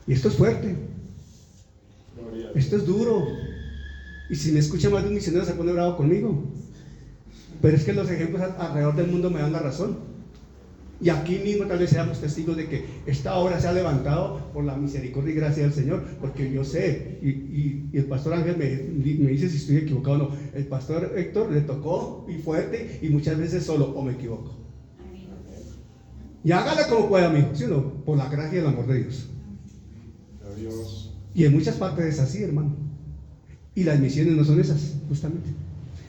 Y esto es fuerte. Esto es duro. Y si me escucha más de un misionero se pone bravo conmigo. Pero es que los ejemplos alrededor del mundo me dan la razón. Y aquí mismo tal vez seamos testigos de que esta obra se ha levantado por la misericordia y gracia del Señor, porque yo sé, y el pastor Ángel me dice si estoy equivocado o no. El pastor Héctor le tocó y fuerte y muchas veces solo, o me equivoco. Y hágale como pueda, amigo, ¿sí o no? Por la gracia y el amor de Dios. Adiós. Y en muchas partes es así, hermano. Y las misiones no son esas, justamente.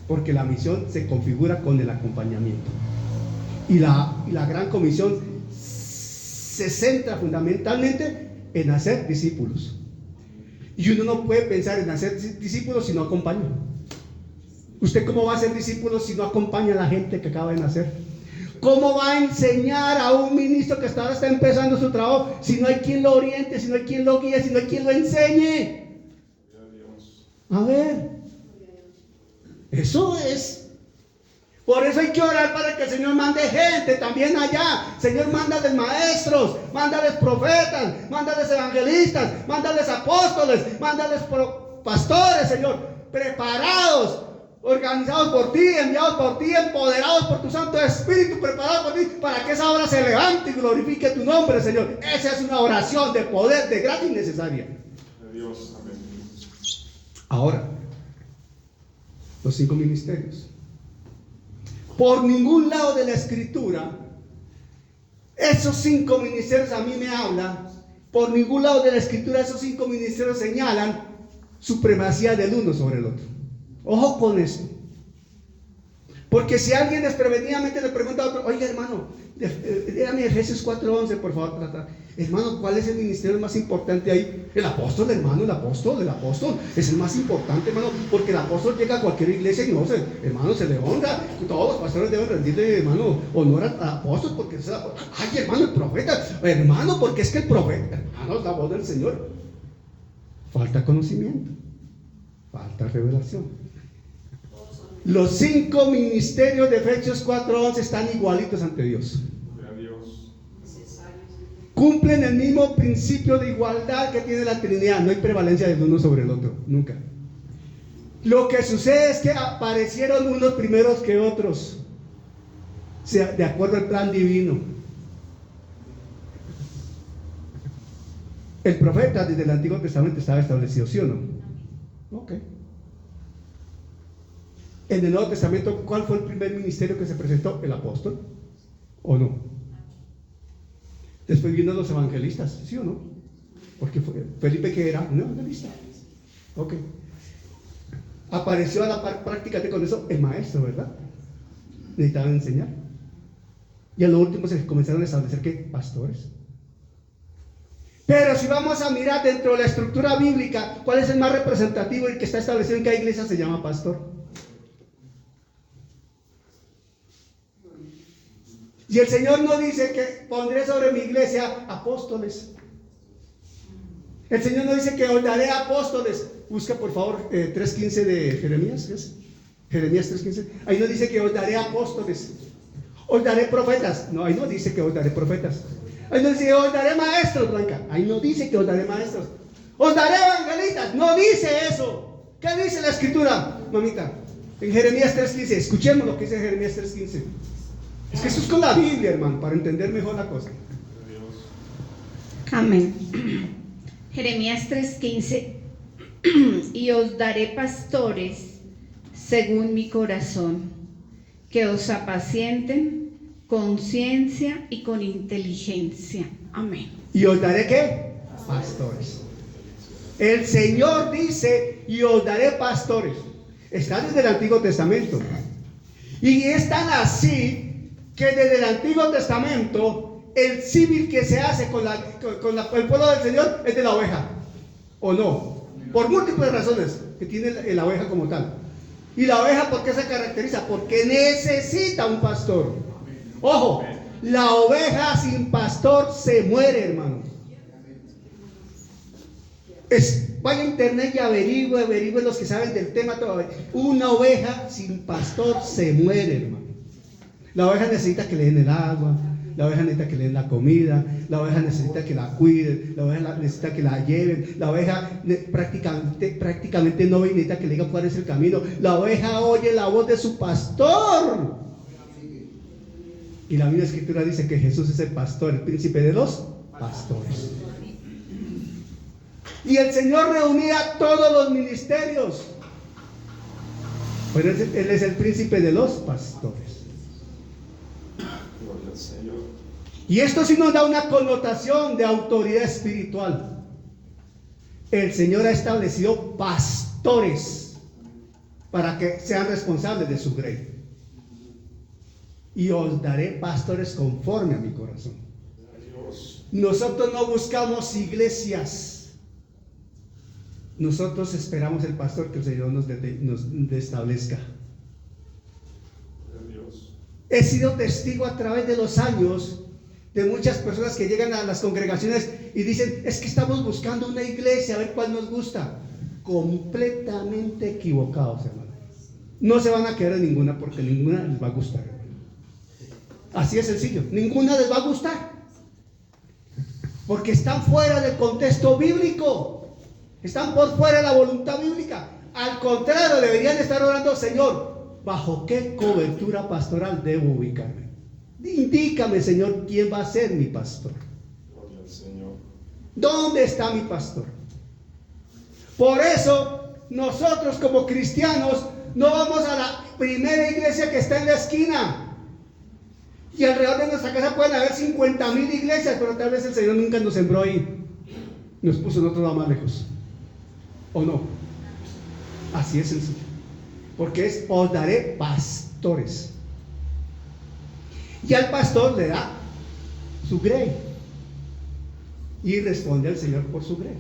Porque la misión se configura con el acompañamiento. Y la gran comisión se centra fundamentalmente en hacer discípulos. Y uno no puede pensar en hacer discípulos si no acompaña. ¿Usted cómo va a ser discípulo si no acompaña a la gente que acaba de nacer? ¿Cómo va a enseñar a un ministro que hasta ahora está empezando su trabajo si no hay quien lo oriente, si no hay quien lo guíe, si no hay quien lo enseñe? A ver, eso es. Por eso hay que orar para que el Señor mande gente también allá. Señor, mándales maestros, mándales profetas, mándales evangelistas, mándales apóstoles, mándales pastores, Señor. preparados, organizados por ti, enviados por ti, empoderados por tu Santo Espíritu, preparados por ti, para que esa obra se levante y glorifique tu nombre, Señor. Esa es una oración de poder, de gracia y necesaria. Dios, amén. Ahora, los 5 ministerios. Por ningún lado de la Escritura, esos 5 ministerios a mí me hablan. Por ningún lado de la Escritura, esos 5 ministerios señalan supremacía del uno sobre el otro. Ojo con esto. Porque si alguien desprevenidamente le pregunta a otro, oiga hermano, dígame Efesios 4:11, por favor. Hermano, ¿cuál es el ministerio más importante ahí? El apóstol, hermano, el apóstol es el más importante, hermano, porque el apóstol llega a cualquier iglesia y no se, hermano, se le honra. Todos los pastores deben rendirle, hermano, honor al apóstol, porque es el apóstol. Ay, hermano, el profeta, hermano, porque es que el profeta, hermano, es la voz del Señor. Falta conocimiento, falta revelación. Los 5 ministerios de Efesios 4:11 están igualitos ante Dios. Cumplen el mismo principio de igualdad que tiene la Trinidad. No hay prevalencia del uno sobre el otro, nunca. Lo que sucede es que aparecieron unos primeros que otros, de acuerdo al plan divino. El profeta desde el Antiguo Testamento estaba establecido, ¿sí o no? Ok. En el Nuevo Testamento, ¿cuál fue el primer ministerio que se presentó? El apóstol, ¿o no? Después vienen los evangelistas, ¿sí o no? Porque Felipe, que era un evangelista. Ok. Apareció a la par, prácticamente con eso el maestro, ¿verdad? Necesitaban enseñar. Y a lo último se comenzaron a establecer ¿qué? Pastores. Pero si vamos a mirar dentro de la estructura bíblica, ¿cuál es el más representativo y que está establecido en cada iglesia? Se llama pastor. Y el Señor no dice que pondré sobre mi iglesia apóstoles. El Señor no dice que os daré apóstoles. Busca por favor 3:15 de Jeremías. ¿Es? Jeremías 3:15. Ahí no dice que os daré apóstoles. Os daré profetas. No, ahí no dice que os daré profetas. Ahí no dice que os daré maestros, Blanca. Ahí no dice que os daré maestros. Os daré evangelistas. No dice eso. ¿Qué dice la Escritura, mamita? En Jeremías 3:15. Escuchemos lo que dice Jeremías 3:15. Es que eso es con la Biblia, hermano, para entender mejor la cosa. Amén. Jeremías 3:15. Y os daré pastores según mi corazón, que os apacienten con ciencia y con inteligencia. Amén. ¿Y os daré qué? Pastores. El Señor dice, y os daré pastores. Está desde el Antiguo Testamento. Y es tan así que desde el Antiguo Testamento el símil que se hace con el pueblo del Señor es de la oveja, ¿o no? Por múltiples razones que tiene la oveja como tal. ¿Y la oveja por qué se caracteriza? Porque necesita un pastor. Ojo, la oveja sin pastor se muere, hermano. Vaya a internet y averigüe los que saben del tema todavía. Una oveja sin pastor se muere, hermano. La oveja necesita que le den el agua, la oveja necesita que le den la comida, la oveja necesita que la cuiden, la oveja necesita que la lleven, la oveja prácticamente no ve y necesita que le diga cuál es el camino. La oveja oye la voz de su pastor. Y la misma Escritura dice que Jesús es el pastor, el príncipe de los pastores. Y el Señor reunía todos los ministerios, pero Él es el príncipe de los pastores. Y esto sí nos da una connotación de autoridad espiritual. El Señor ha establecido pastores para que sean responsables de su grey. Y os daré pastores conforme a mi corazón. Nosotros no buscamos iglesias. Nosotros esperamos el pastor que el Señor nos establezca. He sido testigo a través de los años de muchas personas que llegan a las congregaciones y dicen, es que estamos buscando una iglesia, a ver cuál nos gusta. Completamente equivocados, hermano. No se van a quedar en ninguna porque ninguna les va a gustar. Así es sencillo, ninguna les va a gustar. Porque están fuera del contexto bíblico. Están por fuera de la voluntad bíblica. Al contrario, deberían estar orando: Señor, ¿bajo qué cobertura pastoral debo ubicarme? Indícame, Señor, quién va a ser mi pastor. Gloria al Señor. ¿Dónde está mi pastor? Por eso, nosotros como cristianos no vamos a la primera iglesia que está en la esquina. Y alrededor de nuestra casa pueden haber 50,000 iglesias, pero tal vez el Señor nunca nos sembró ahí. Nos puso en otro lado más lejos. ¿O no? Así es sencillo. Porque es: os daré pastores. Y al pastor le da su grey. Y responde al Señor por su grey.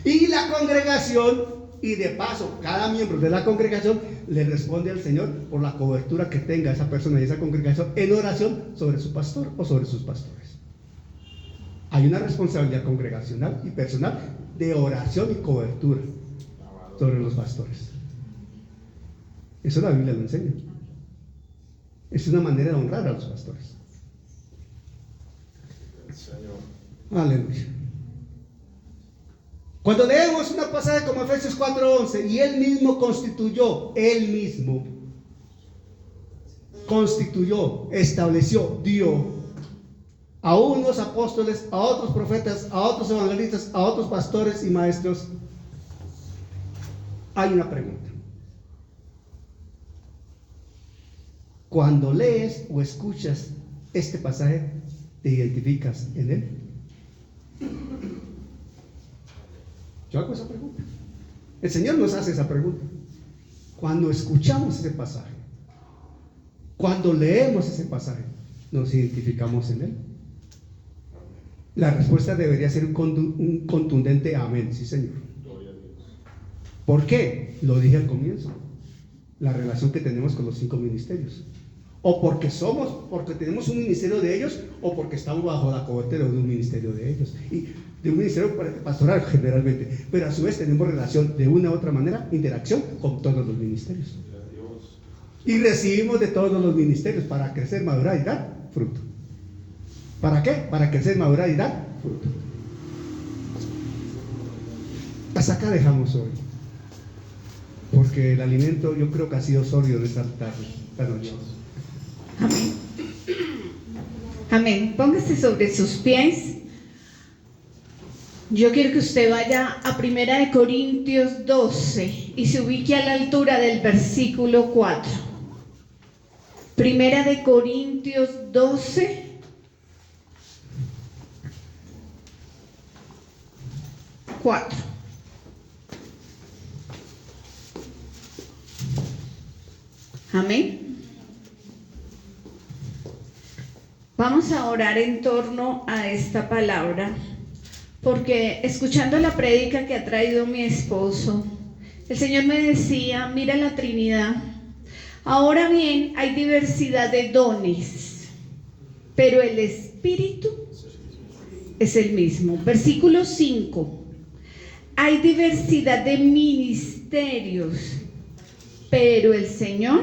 Y la congregación, y de paso cada miembro de la congregación, le responde al Señor por la cobertura que tenga esa persona y esa congregación en oración sobre su pastor o sobre sus pastores. Hay una responsabilidad congregacional y personal de oración y cobertura sobre los pastores. Eso la Biblia lo enseña. Es una manera de honrar a los pastores. El Señor. Aleluya. Cuando leemos una pasaje como Efesios 4:11, y él mismo constituyó, estableció, dio a unos apóstoles, a otros profetas, a otros evangelistas, a otros pastores y maestros, hay una pregunta. Cuando lees o escuchas este pasaje, ¿te identificas en él? Yo hago esa pregunta. El Señor nos hace esa pregunta. Cuando escuchamos ese pasaje, cuando leemos ese pasaje, ¿nos identificamos en él? La respuesta debería ser un contundente amén, sí, Señor. Gloria a Dios. ¿Por qué? Lo dije al comienzo. La relación que tenemos con los 5 ministerios. O porque tenemos un ministerio de ellos, o porque estamos bajo la cobertura de un ministerio de ellos. Y de un ministerio pastoral generalmente. Pero a su vez tenemos relación de una u otra manera, interacción con todos los ministerios. Gloria a Dios. Y recibimos de todos los ministerios para crecer, madurar y dar fruto. ¿Para qué? Para crecer, madurar y dar fruto. Hasta acá dejamos hoy. Porque el alimento yo creo que ha sido sólido en esta tarde, esta noche. Amén. Amén. Póngase sobre sus pies. Yo quiero que usted vaya a 1 Corintios 12 y se ubique a la altura del versículo 4. 1 Corintios 12. Amén. Vamos a orar en torno a esta palabra, porque escuchando la prédica que ha traído mi esposo, el Señor me decía: mira la Trinidad. Ahora bien, hay diversidad de dones, pero el Espíritu es el mismo. Versículo 5. Hay diversidad de ministerios, pero el Señor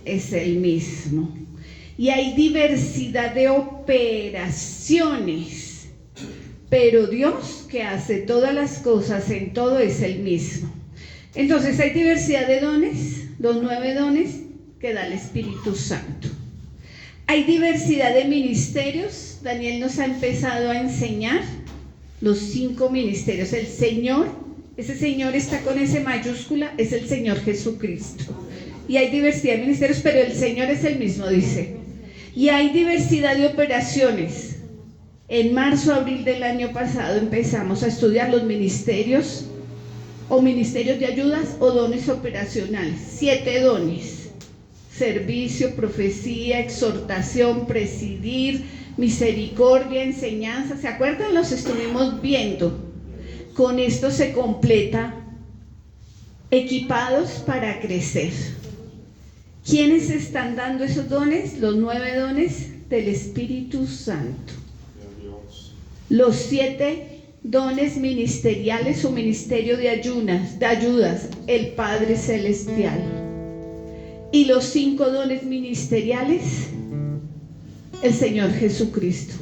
es el mismo. Y hay diversidad de operaciones, pero Dios, que hace todas las cosas en todo, es el mismo. Entonces hay diversidad de dones, los 9 dones que da el Espíritu Santo. Hay diversidad de ministerios. Daniel nos ha empezado a enseñar los 5 ministerios. El Señor, ese Señor está con S mayúscula, es el Señor Jesucristo. Y hay diversidad de ministerios, pero el Señor es el mismo, dice. Y hay diversidad de operaciones. En marzo, abril del año pasado empezamos a estudiar los ministerios, o ministerios de ayudas, o dones operacionales. 7 dones: servicio, profecía, exhortación, presidir, misericordia, enseñanza. ¿Se acuerdan? Los estuvimos viendo. Con esto se completa equipados para crecer. ¿Quiénes están dando esos dones? Los 9 dones del Espíritu Santo. Gloria a Dios. Los 7 dones ministeriales o ministerio de ayudas, el Padre Celestial. Y los 5 dones ministeriales, el Señor Jesucristo.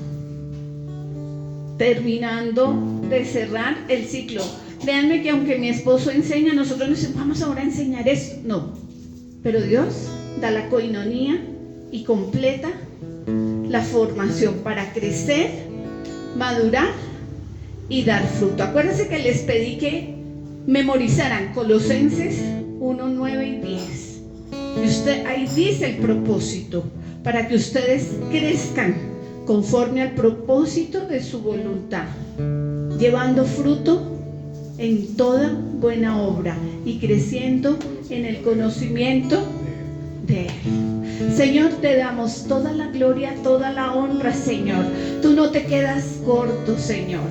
Terminando de cerrar el ciclo. Créanme que aunque mi esposo enseña, nosotros no decimos, vamos ahora a enseñar esto. No, pero Dios da la coinonía y completa la formación para crecer, madurar y dar fruto. Acuérdense que les pedí que memorizaran Colosenses 1, 9 y 10. Y usted, ahí dice el propósito, para que ustedes crezcan conforme al propósito de su voluntad, llevando fruto en toda buena obra y creciendo en el conocimiento de Él. Señor, te damos toda la gloria, toda la honra, Señor. Tú no te quedas corto, Señor.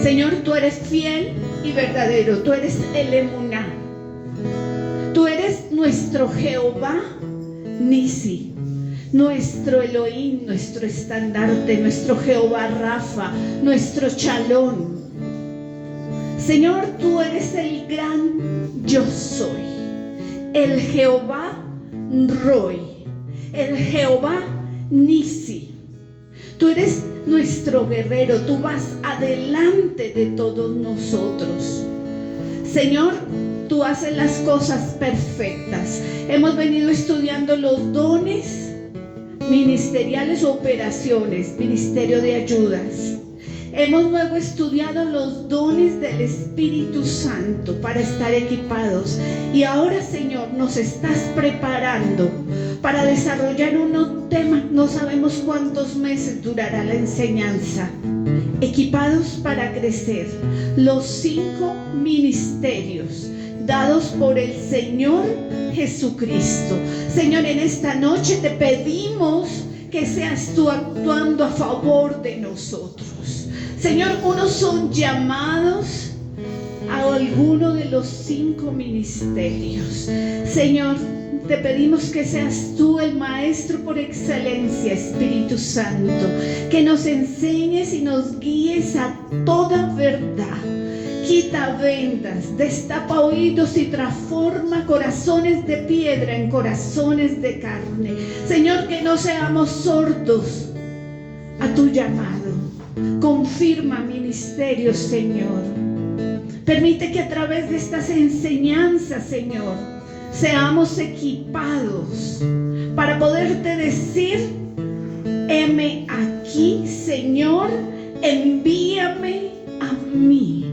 Señor, tú eres fiel y verdadero. Tú eres el Emuná. Tú eres nuestro Jehová Nisi, nuestro Elohim, nuestro estandarte, nuestro Jehová Rafa, nuestro Chalón. Señor, tú eres el gran yo soy, el Jehová Roy, el Jehová Nisi. Tú eres nuestro guerrero, tú vas adelante de todos nosotros. Señor, tú haces las cosas perfectas. Hemos venido estudiando los dones ministeriales o operaciones, ministerio de ayudas. Hemos luego estudiado los dones del Espíritu Santo para estar equipados. Y ahora, Señor, nos estás preparando para desarrollar unos temas. No sabemos cuántos meses durará la enseñanza. Equipados para crecer. Los 5 ministerios dados por el Señor Jesucristo. Señor, en esta noche te pedimos que seas tú actuando a favor de nosotros. Señor, unos son llamados a alguno de los 5 ministerios. Señor, te pedimos que seas tú el maestro por excelencia, Espíritu Santo, que nos enseñes y nos guíes a toda verdad. Quita vendas, destapa oídos y transforma corazones de piedra en corazones de carne. Señor, que no seamos sordos a tu llamado. Confirma ministerios, Señor. Permite que a través de estas enseñanzas, Señor, seamos equipados para poderte decir: heme aquí, Señor, envíame a mí.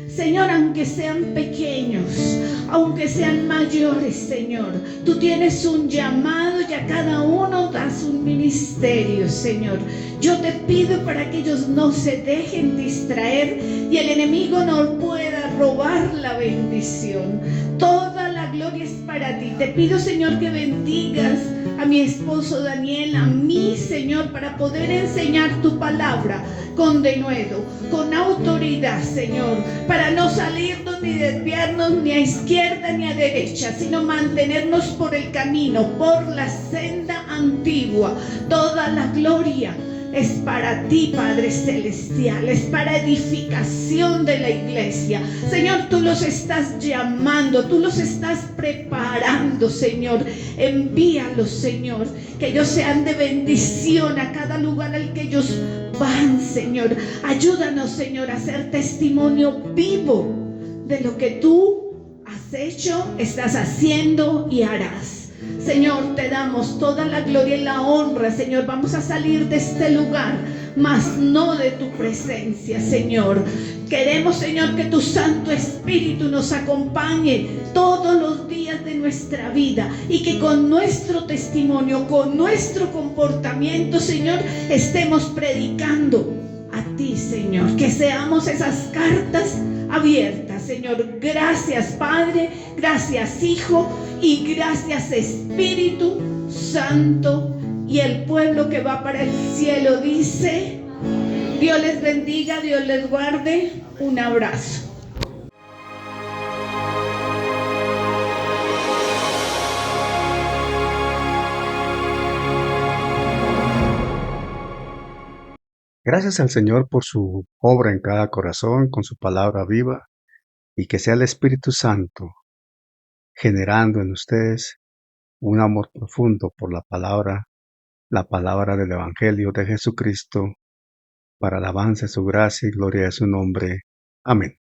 Señor, aunque sean pequeños, aunque sean mayores, Señor, tú tienes un llamado y a cada uno das un ministerio, Señor. Yo te pido para que ellos no se dejen distraer y el enemigo no pueda robar la bendición. Toda la gloria es para ti. Te pido, Señor, que bendigas a mi esposo Daniel, a mí, Señor, para poder enseñar tu palabra con denuedo, con autoridad, Señor, para no salirnos ni desviarnos ni a izquierda ni a derecha, sino mantenernos por el camino, por la senda antigua. Toda la gloria es para ti, Padre Celestial, es para edificación de la iglesia. Señor, tú los estás llamando, tú los estás preparando, Señor. Envíalos, Señor, que ellos sean de bendición a cada lugar al que ellos van, Señor. Ayúdanos, Señor, a ser testimonio vivo de lo que tú has hecho, estás haciendo y harás. Señor, te damos toda la gloria y la honra, Señor. Vamos a salir de este lugar, mas no de tu presencia, Señor. Queremos, Señor, que tu Santo Espíritu nos acompañe todos los días de nuestra vida y que con nuestro testimonio, con nuestro comportamiento, Señor, estemos predicando a ti, Señor. Que seamos esas cartas abiertas, Señor. Gracias, Padre, gracias, Hijo, y gracias, Espíritu Santo. Y el pueblo que va para el cielo dice: Dios les bendiga, Dios les guarde. Un abrazo. Gracias al Señor por su obra en cada corazón, con su palabra viva, y que sea el Espíritu Santo generando en ustedes un amor profundo por la palabra del Evangelio de Jesucristo, para alabanza de su gracia y gloria de su nombre. Amén.